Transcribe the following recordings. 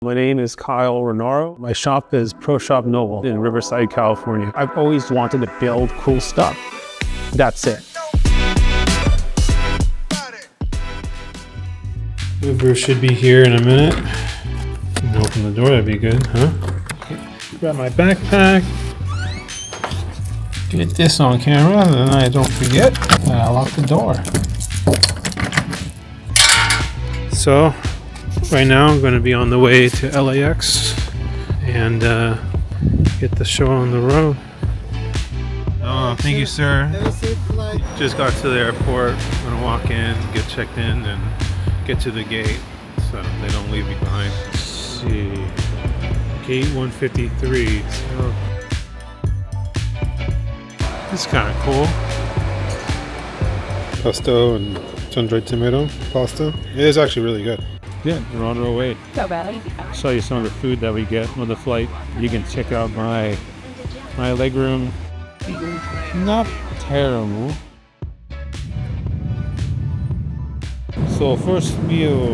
My name is Kyle Renaro. My shop is Pro Shop Noble in Riverside, California. I've always wanted to build cool stuff. That's it. Uber should be here in a minute. You can open the door, that'd be good, huh? Grab my backpack. Get this on camera, then I don't forget. And I'll lock the door. So, right now I'm going to be on the way to LAX and get the show on the road. Oh, thank you, sir. Just got to the airport. I'm going to walk in, get checked in, and get to the gate so they don't leave me behind. Let's see. Gate 153. So, this is kind of cool. Pesto and sun-dried tomato pasta. It is actually really good. Yeah, we're on our way. So bad. I'll show you some of the food that we get on the flight. You can check out my legroom. Not terrible. So first meal,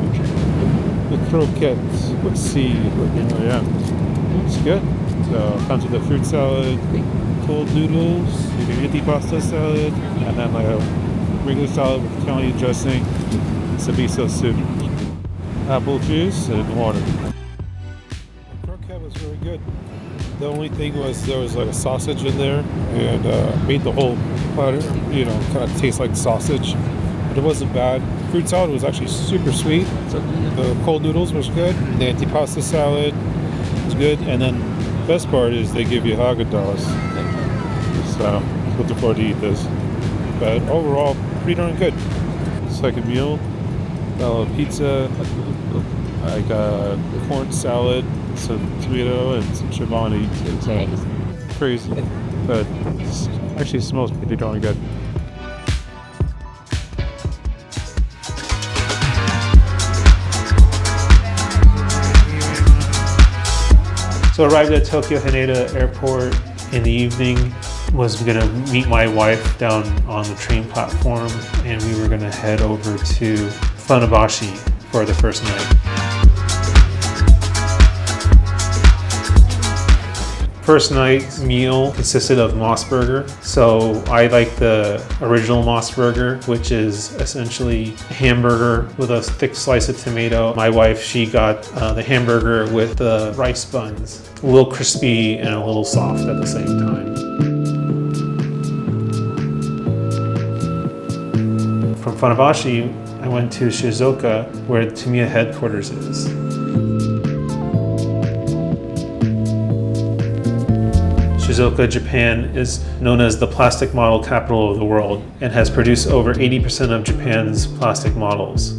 the croquettes. Let's see. Oh yeah, it's good. So comes with a fruit salad, cold noodles, maybe antipasta salad, and then like a regular salad with Italian dressing, some miso soup, apple juice, and water. The croquette was really good. The only thing was there was like a sausage in there, and made the whole platter, kind of taste like sausage. But it wasn't bad. Fruit salad was actually super sweet. The cold noodles was good. The antipasta salad was good. And then the best part is they give you Haagen-Dazs. So looking forward to eat this. But overall, pretty darn good. Second meal, got a little pizza, like a corn salad, some tomato, and some chobani. It's crazy, but it actually smells pretty darn good. So arrived at Tokyo Haneda Airport in the evening. Was gonna meet my wife down on the train platform, and we were gonna head over to Funabashi for the first night. First night meal consisted of Moss Burger. So I like the original Moss Burger, which is essentially a hamburger with a thick slice of tomato. My wife, she got the hamburger with the rice buns, a little crispy and a little soft at the same time. From Funabashi, I went to Shizuoka, where the Tamiya headquarters is. Shizuoka, Japan is known as the plastic model capital of the world and has produced over 80% of Japan's plastic models.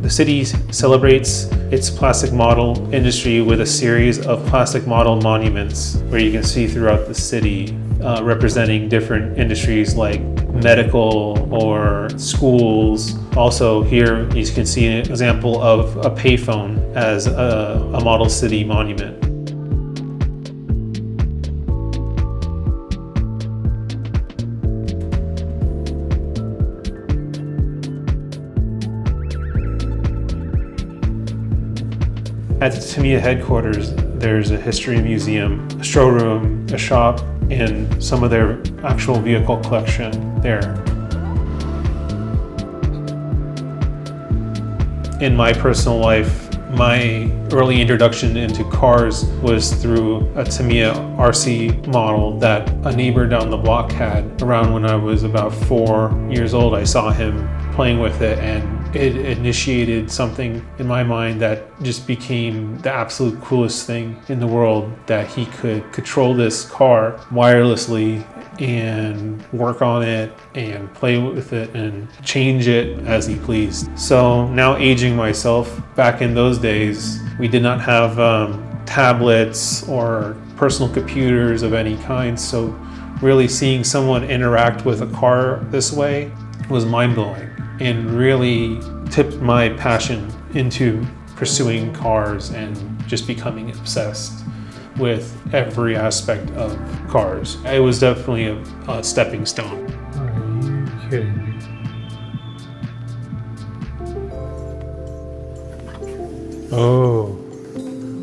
The city celebrates its plastic model industry with a series of plastic model monuments where you can see throughout the city representing different industries like medical or schools. Also here you can see an example of a payphone as a model city monument. At the Tamiya headquarters, there's a history museum, a showroom, a shop, and some of their actual vehicle collection there. In my personal life, my early introduction into cars was through a Tamiya RC model that a neighbor down the block had. Around when I was about 4 years old, I saw him playing with it, and it initiated something in my mind that just became the absolute coolest thing in the world, that he could control this car wirelessly and work on it and play with it and change it as he pleased. So now, aging myself, back in those days, we did not have tablets or personal computers of any kind. So really seeing someone interact with a car this way was mind-blowing, and really tipped my passion into pursuing cars and just becoming obsessed with every aspect of cars. It was definitely a stepping stone. Are you kidding me? Oh.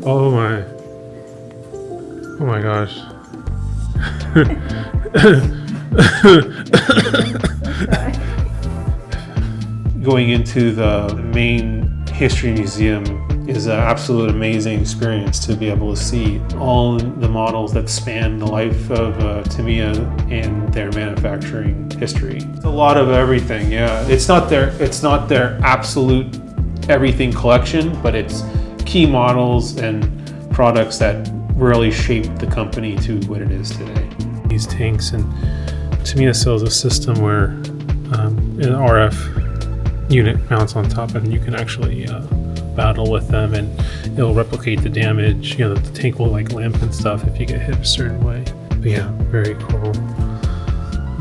Oh my. Oh my gosh. Going into the main history museum is an absolute amazing experience to be able to see all the models that span the life of Tamiya and their manufacturing history. It's a lot of everything, yeah. It's not their absolute everything collection, but it's key models and products that really shaped the company to what it is today. These tanks, and Tamiya sells a system where an RF unit mounts on top, and you can actually battle with them, and it'll replicate the damage. You know, the tank will like limp and stuff if you get hit a certain way. But yeah, very cool.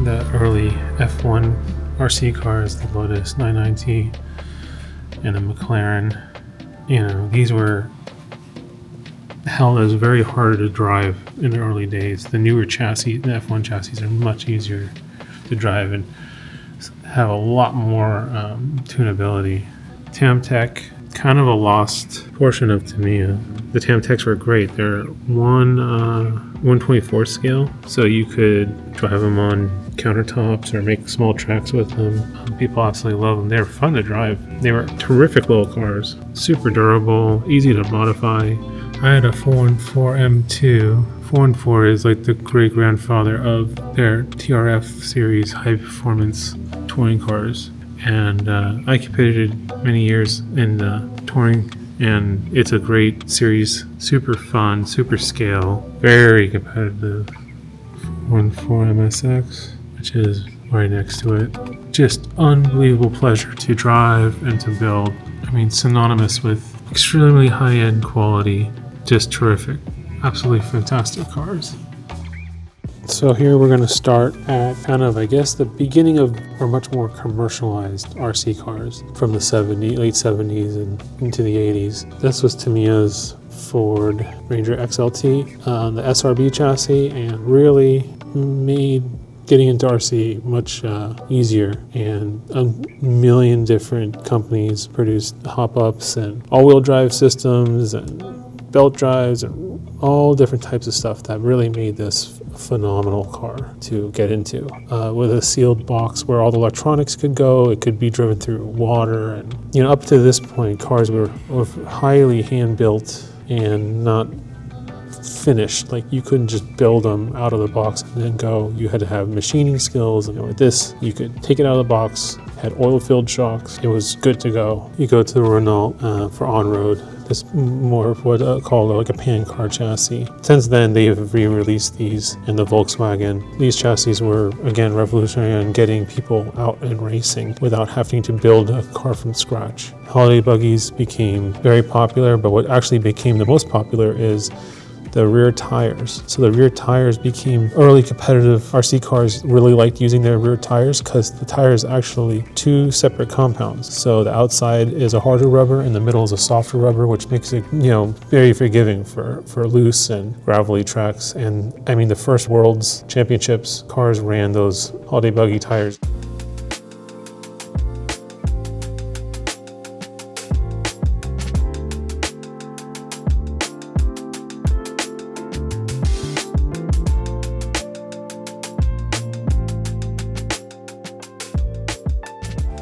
The early F1 RC cars, the Lotus 99T and the McLaren, you know, these were hell, it was very hard to drive in the early days. The newer chassis, the F1 chassis, are much easier to drive and have a lot more tunability. Tamtech, kind of a lost portion of Tamiya. The Tamtechs were great. They're 1/124 scale, so you could drive them on countertops or make small tracks with them. People absolutely love them. They were fun to drive. They were terrific little cars, super durable, easy to modify. I had a 414 M2. 414 is like the great grandfather of their TRF series high performance touring cars. And I competed many years in touring, and it's a great series, super fun, super scale, very competitive. 414 MSX, which is right next to it. Just unbelievable pleasure to drive and to build. I mean, synonymous with extremely high-end quality, just terrific, absolutely fantastic cars. So here we're going to start at kind of, I guess, the beginning of our much more commercialized RC cars from the late 70s and into the 80s. This was Tamiya's Ford Ranger XLT, the SRB chassis, and really made getting into RC much easier. And a million different companies produced hop-ups and all-wheel drive systems and belt drives and all different types of stuff that really made this a phenomenal car to get into. With a sealed box where all the electronics could go, it could be driven through water, and you know, up to this point, cars were highly hand-built and not finished. Like, you couldn't just build them out of the box and then go. You had to have machining skills. And with this, you could take it out of the box, had oil-filled shocks. It was good to go. You go to the Renault for on-road. It's more of what called like a pan car chassis. Since then, they've re-released these in the Volkswagen. These chassis were, again, revolutionary on getting people out and racing without having to build a car from scratch. Holiday buggies became very popular, but what actually became the most popular is the rear tires. So the rear tires became early competitive. RC cars really liked using their rear tires because the tire is actually two separate compounds. So the outside is a harder rubber and the middle is a softer rubber, which makes it, you know, very forgiving for loose and gravelly tracks. And I mean, the first World's Championships cars ran those holiday buggy tires.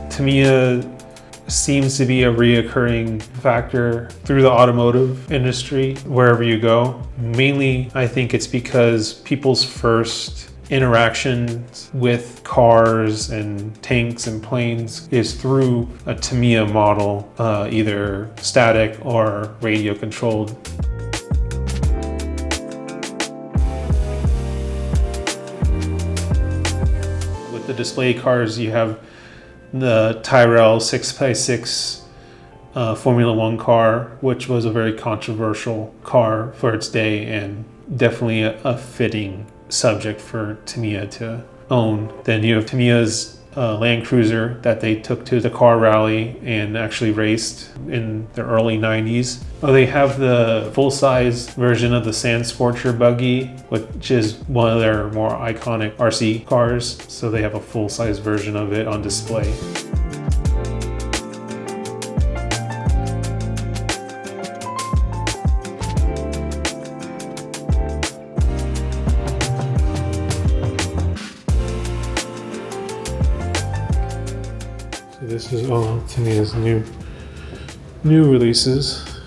Tamiya seems to be a reoccurring factor through the automotive industry wherever you go. Mainly, I think it's because people's first interactions with cars and tanks and planes is through a Tamiya model, either static or radio controlled. With the display cars, you have the Tyrrell 6x6 Formula One car, which was a very controversial car for its day and definitely a fitting subject for Tamiya to own. Then you have Tamiya's Land Cruiser that they took to the car rally and actually raced in the early 90s. They have the full-size version of the Sand Scorcher buggy, which is one of their more iconic RC cars. So they have a full-size version of it on display. This is all Tamiya's new releases.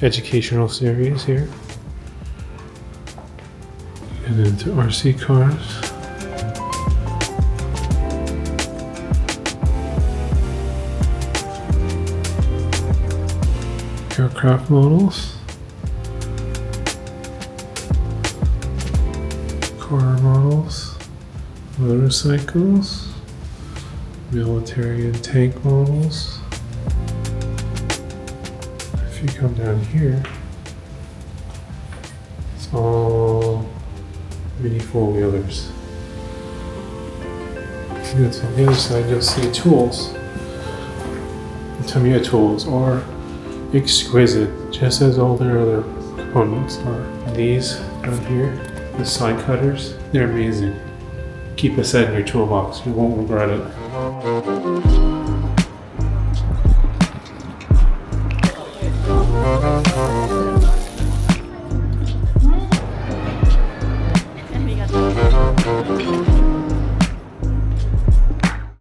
Educational series here. And into RC cars. Aircraft models. Car models. Motorcycles. Military and tank models. If you come down here, it's all mini four-wheelers. And on the other side, you'll see tools. Tamiya tools are exquisite, just as all their other components are. These down here, the side cutters, they're amazing. Keep a set in your toolbox, you won't regret it.